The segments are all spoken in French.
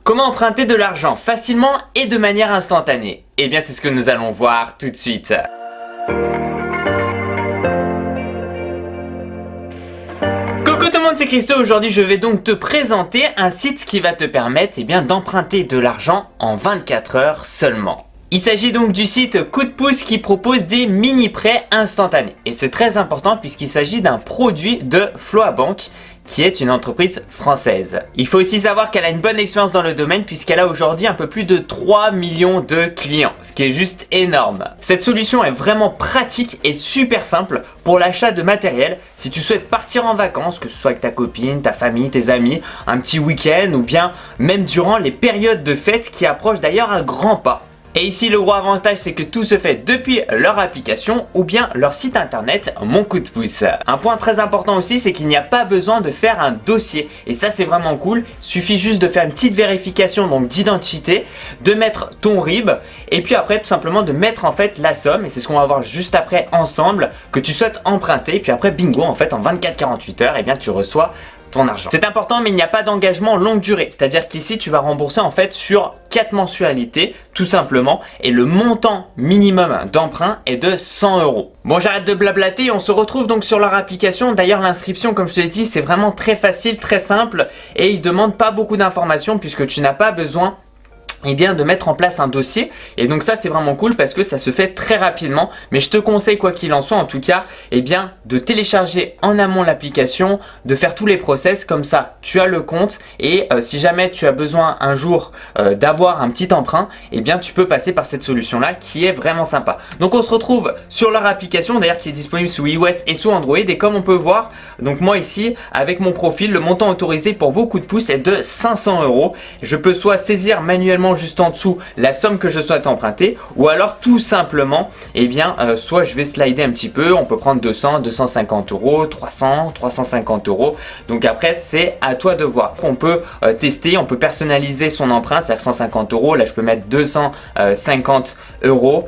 Comment emprunter de l'argent facilement et de manière instantanée? Eh bien c'est ce que nous allons voir tout de suite. Coucou tout le monde, c'est Christo. Aujourd'hui je vais donc te présenter un site qui va te permettre d'emprunter de l'argent en 24 heures seulement. Il s'agit donc du site Coup de pouce qui propose des mini prêts instantanés. Et c'est très important puisqu'il s'agit d'un produit de FloaBank qui est une entreprise française. Il faut aussi savoir qu'elle a une bonne expérience dans le domaine puisqu'elle a aujourd'hui un peu plus de 3 millions de clients, ce qui est juste énorme. Cette solution est vraiment pratique et super simple pour l'achat de matériel si tu souhaites partir en vacances, que ce soit avec ta copine, ta famille, tes amis, un petit week-end ou bien même durant les périodes de fête qui approchent d'ailleurs à grands pas. Et ici le gros avantage c'est que tout se fait depuis leur application ou bien leur site internet Mon Coup de pouce. Un point très important aussi c'est qu'il n'y a pas besoin de faire un dossier et ça c'est vraiment cool. Il suffit juste de faire une petite vérification donc d'identité, de mettre ton RIB et puis après tout simplement de mettre en fait la somme et c'est ce qu'on va voir juste après ensemble que tu souhaites emprunter et puis après bingo en fait en 24-48 heures tu reçois ton argent. C'est important mais il n'y a pas d'engagement longue durée, c'est-à-dire qu'ici tu vas rembourser en fait sur 4 mensualités tout simplement et le montant minimum d'emprunt est de 100 €. Bon, j'arrête de blablater, on se retrouve donc sur leur application. D'ailleurs l'inscription comme je te l'ai dit c'est vraiment très facile, très simple et ils demandent pas beaucoup d'informations puisque tu n'as pas besoin de mettre en place un dossier et donc ça c'est vraiment cool parce que ça se fait très rapidement, mais je te conseille quoi qu'il en soit en tout cas de télécharger en amont l'application, de faire tous les process comme ça tu as le compte et si jamais tu as besoin un jour d'avoir un petit emprunt tu peux passer par cette solution là qui est vraiment sympa. Donc on se retrouve sur leur application d'ailleurs qui est disponible sous iOS et sous Android et comme on peut voir donc moi ici avec mon profil le montant autorisé pour vos coups de pouce est de 500 €. Je peux soit saisir manuellement juste en dessous la somme que je souhaite emprunter ou alors tout simplement soit je vais slider un petit peu, on peut prendre 200, 250 €, 300, 350 €. Donc après c'est à toi de voir. On peut tester, on peut personnaliser son emprunt, c'est-à-dire 150 €, là je peux mettre 250 €,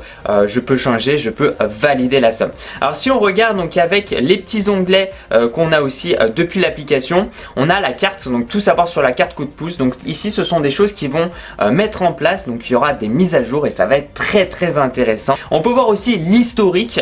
je peux changer, je peux valider la somme. Alors si on regarde donc avec les petits onglets qu'on a aussi depuis l'application, on a la carte, donc tout savoir sur la carte coup de pouce. Donc ici ce sont des choses qui vont mettre en place, donc il y aura des mises à jour et ça va être très intéressant. On peut voir aussi l'historique,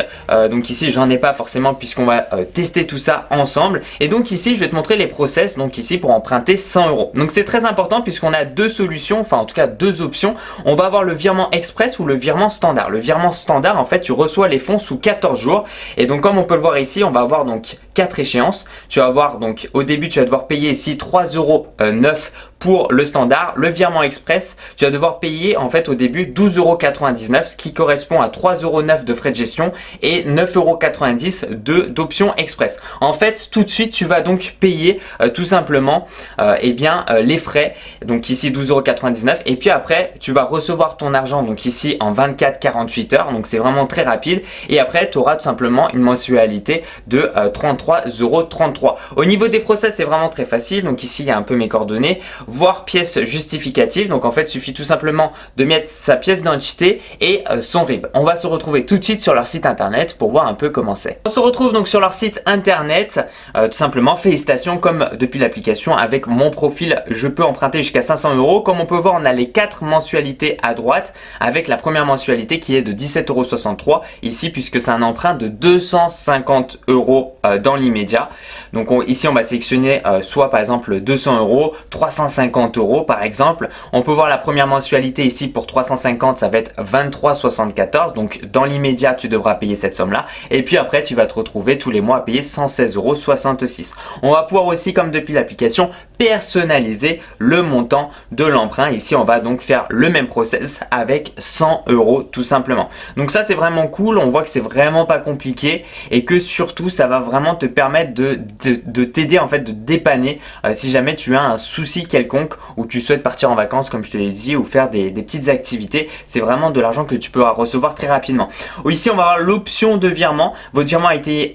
donc ici j'en ai pas forcément puisqu'on va tester tout ça ensemble et donc ici je vais te montrer les process, donc ici pour emprunter 100 €. Donc c'est très important puisqu'on a deux solutions, enfin en tout cas deux options. On va avoir le virement express ou le virement standard. Le virement standard en fait tu reçois les fonds sous 14 jours et donc comme on peut le voir ici on va avoir donc 4 échéances. Tu vas avoir donc au début tu vas devoir payer ici 3,09 € pour le standard. Le virement express tu vas devoir payer en fait au début 12,99 €, ce qui correspond à 3,09 € de frais de gestion et 9,90 € d'option express. En fait tout de suite tu vas donc payer tout simplement les frais, donc ici 12,99 € et puis après tu vas recevoir ton argent donc ici en 24-48 heures, donc c'est vraiment très rapide et après tu auras tout simplement une mensualité de 33,33 €. Au niveau des process c'est vraiment très facile, donc ici il y a un peu mes coordonnées, voir pièce justificative, donc en fait il suffit tout simplement de mettre sa pièce d'identité et son RIB. On va se retrouver tout de suite sur leur site internet pour voir un peu comment c'est. On se retrouve donc sur leur site internet, tout simplement félicitations, comme depuis l'application avec mon profil je peux emprunter jusqu'à 500 €. Comme on peut voir on a les 4 mensualités à droite avec la première mensualité qui est de 17,63 € ici puisque c'est un emprunt de 250 € dans l'immédiat. Donc ici on va sélectionner soit par exemple 200 €, 350 € par exemple. On peut voir la première mensualité ici pour 350 ça va être 23,74 €, donc dans l'immédiat tu devras payer cette somme là et puis après tu vas te retrouver tous les mois à payer 116,66 €. On va pouvoir aussi comme depuis l'application personnaliser le montant de l'emprunt. Ici on va donc faire le même process avec 100 € tout simplement. Donc ça c'est vraiment cool, on voit que c'est vraiment pas compliqué et que surtout ça va vraiment te permettre de t'aider en fait, de dépanner si jamais tu as un souci quelconque ou tu souhaites partir en vacances comme je te l'ai dit ou faire des petites activités. C'est vraiment de l'argent que tu peux recevoir très rapidement. Ici on va avoir l'option de virement. Votre virement a été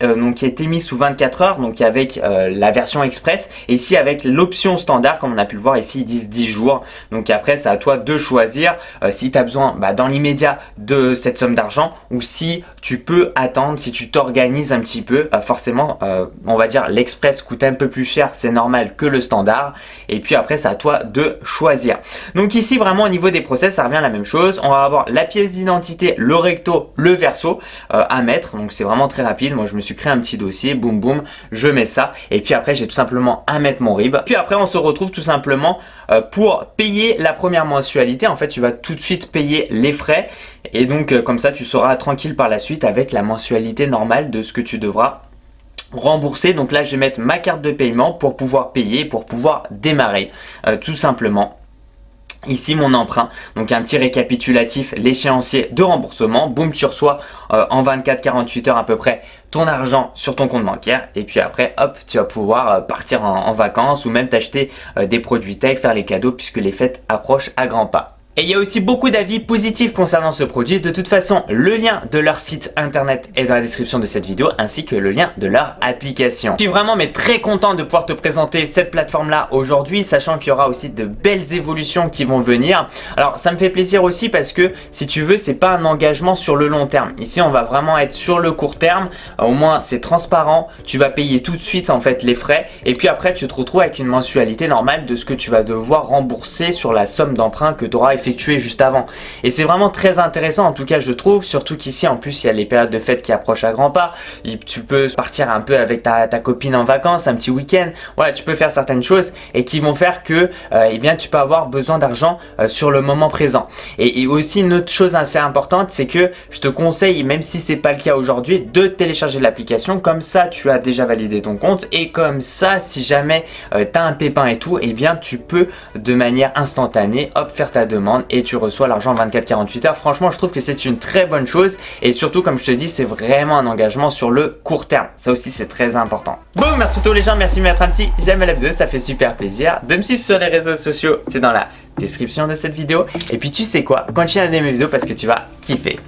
mis sous 24 heures donc avec la version express et ici avec l'option l'option standard, comme on a pu le voir ici, ils disent 10 jours. Donc après, c'est à toi de choisir si tu as besoin dans l'immédiat de cette somme d'argent ou si tu peux attendre, si tu t'organises un petit peu. Forcément, on va dire l'express coûte un peu plus cher, c'est normal, que le standard. Et puis après, c'est à toi de choisir. Donc ici, vraiment au niveau des process, ça revient à la même chose. On va avoir la pièce d'identité, le recto, le verso à mettre. Donc c'est vraiment très rapide. Moi, je me suis créé un petit dossier, boum boum, je mets ça. Et puis après, j'ai tout simplement à mettre mon RIB. Puis après, on se retrouve tout simplement pour payer la première mensualité. En fait, tu vas tout de suite payer les frais. Et donc, comme ça, tu seras tranquille par la suite avec la mensualité normale de ce que tu devras rembourser. Donc là, je vais mettre ma carte de paiement pour pouvoir payer, pour pouvoir démarrer tout simplement. Ici mon emprunt, donc un petit récapitulatif, l'échéancier de remboursement, boum, tu reçois en 24-48 heures à peu près ton argent sur ton compte bancaire et puis après hop, tu vas pouvoir partir en vacances ou même t'acheter des produits tech, faire les cadeaux puisque les fêtes approchent à grands pas. Et il y a aussi beaucoup d'avis positifs concernant ce produit. De toute façon, le lien de leur site internet est dans la description de cette vidéo ainsi que le lien de leur application. Je suis vraiment très content de pouvoir te présenter cette plateforme là aujourd'hui, sachant qu'il y aura aussi de belles évolutions qui vont venir. Alors ça me fait plaisir aussi parce que si tu veux, c'est pas un engagement sur le long terme. Ici on va vraiment être sur le court terme, au moins c'est transparent, tu vas payer tout de suite en fait les frais et puis après tu te retrouves avec une mensualité normale de ce que tu vas devoir rembourser sur la somme d'emprunt que tu auras effectué juste avant. Et c'est vraiment très intéressant en tout cas je trouve, surtout qu'ici en plus il y a les périodes de fête qui approchent à grands pas. Tu peux partir un peu avec ta copine en vacances, un petit week-end, voilà, tu peux faire certaines choses et qui vont faire que eh bien tu peux avoir besoin d'argent sur le moment présent. Et aussi une autre chose assez importante, c'est que je te conseille, même si c'est pas le cas aujourd'hui, de télécharger l'application, comme ça tu as déjà validé ton compte et comme ça si jamais tu as un pépin et tout, eh bien tu peux de manière instantanée hop faire ta demande et tu reçois l'argent 24-48 heures. Franchement, je trouve que c'est une très bonne chose et surtout, comme je te dis, c'est vraiment un engagement sur le court terme. Ça aussi, c'est très important. Bon, merci à tous les gens, merci de mettre un petit j'aime à la vidéo, ça fait super plaisir. De me suivre sur les réseaux sociaux, c'est dans la description de cette vidéo. Et puis, tu sais quoi, continue à regarder mes vidéos parce que tu vas kiffer.